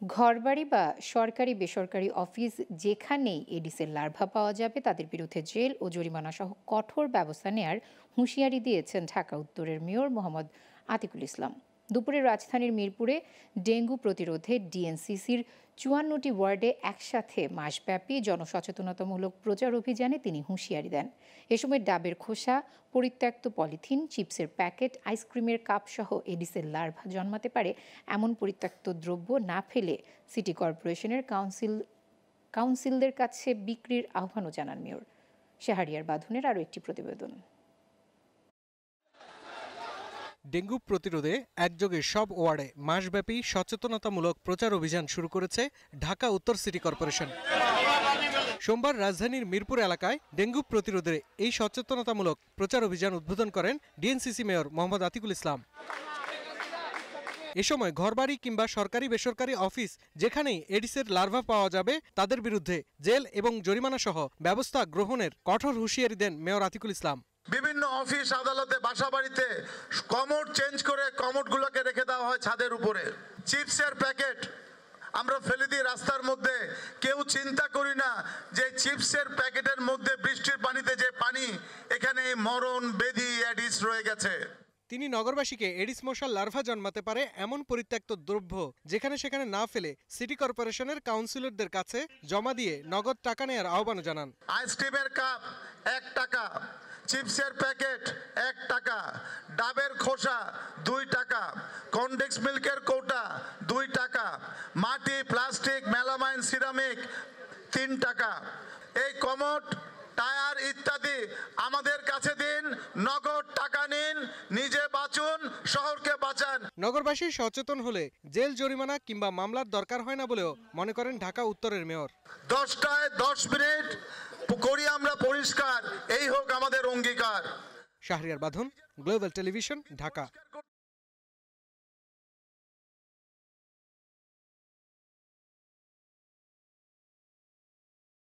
ঘরবাড়ি বা সরকারি বেসরকারি অফিস যেখানেই এডিসের লার্ভা পাওয়া যাবে তাদের বিরুদ্ধে জেল ও জরিমানা সহ কঠোর ব্যবস্থা নেয়ার হুঁশিয়ারি দিয়েছেন ঢাকা উত্তরের মেয়র মোহাম্মদ আতিকুল ইসলাম। দুপুরে রাজধানীর মিরপুরে ডেঙ্গু প্রতিরোধে ডিএনসিসির ৫৪টি ওয়ার্ডে একসাথে মাসব্যাপী জনসচেতনতামূলক প্রচার অভিযানে তিনি হুঁশিয়ারি দেন। এ সময় ডাবের খোসা, পরিত্যক্ত পলিথিন, চিপসের প্যাকেট, আইসক্রিমের কাপসহ এডিসের লার্ভা জন্মাতে পারে এমন পরিত্যক্ত দ্রব্য না ফেলে সিটি কর্পোরেশনের কাউন্সিলদের কাছে বিক্রির আহ্বানও জানান মেয়র। শাহরিয়ার বাঁধনের আরও একটি প্রতিবেদন। ডেঙ্গু প্রতিরোধে একযোগে সব ওয়ার্ডে মাসব্যাপী সচেতনতামূলক প্রচার অভিযান শুরু করেছে ঢাকা উত্তর সিটি কর্পোরেশন। সোমবার রাজধানীর মিরপুর এলাকায় ডেঙ্গু প্রতিরোধে এই সচেতনতামূলক প্রচার অভিযান উদ্বোধন করেন ডিএনসিসি মেয়র মোহাম্মদ আতিকুল ইসলাম। এ সময় ঘরবাড়ি কিংবা সরকারি বেসরকারি অফিস যেখানেই এডিসের লার্ভা পাওয়া যাবে তাদের বিরুদ্ধে জেল এবং জরিমানা সহ ব্যবস্থা গ্রহণের কঠোর হুঁশিয়ারি দেন মেয়র আতিকুল ইসলাম। বিভিন্ন অফিস আদালতে বাসা বাড়িতে কমোড চেঞ্জ করে কমোডগুলোকে রেখে দেওয়া হয় ছাদের উপরে। চিপসের প্যাকেট আমরা ফেলে দিই রাস্তার মধ্যে, কেউ চিন্তা করি না যে চিপসের প্যাকেটের মধ্যে বৃষ্টির পানিতে যে পানি, এখানে মরণ ব্যাধি এডিস রয়ে গেছে। তিনি নগরবাসীকে এডিস মশার লার্ভা জন্মাতে পারে এমন পরিত্যক্ত দ্রব্য যেখানে সেখানে না ফেলে সিটি কর্পোরেশনের কাউন্সিলরদের কাছে জমা দিয়ে নগদ টাকা নেওয়ার আহ্বান জানান। আইসক্রিমের কাপ ১ টাকা, চিপসের প্যাকেট ১ টাকা, ডাবের খোসা ২ টাকা, কনডেক্স মিল্কের কৌটা ২ টাকা, মাটি, প্লাস্টিক, মেলামাইন, সিরামিক ৩ টাকা। এই কমোড, টায়ার ইত্যাদি আমাদের কাছে দিন, নগদ টাকা নিন, নিজে বাঁচুন, শহরকে বাঁচান। নগরবাসী সচেতন হলে জেল জরিমানা কিংবা মামলার দরকার হয় না বলেও মনে করেন ঢাকা উত্তরের মেয়র। 10টায় 10 মিনিট করি আমরা পরিষ্কার, এই হোক আমাদের অঙ্গীকার। শাহরিয়ার বাঁধন, গ্লোবাল টেলিভিশন, ঢাকা।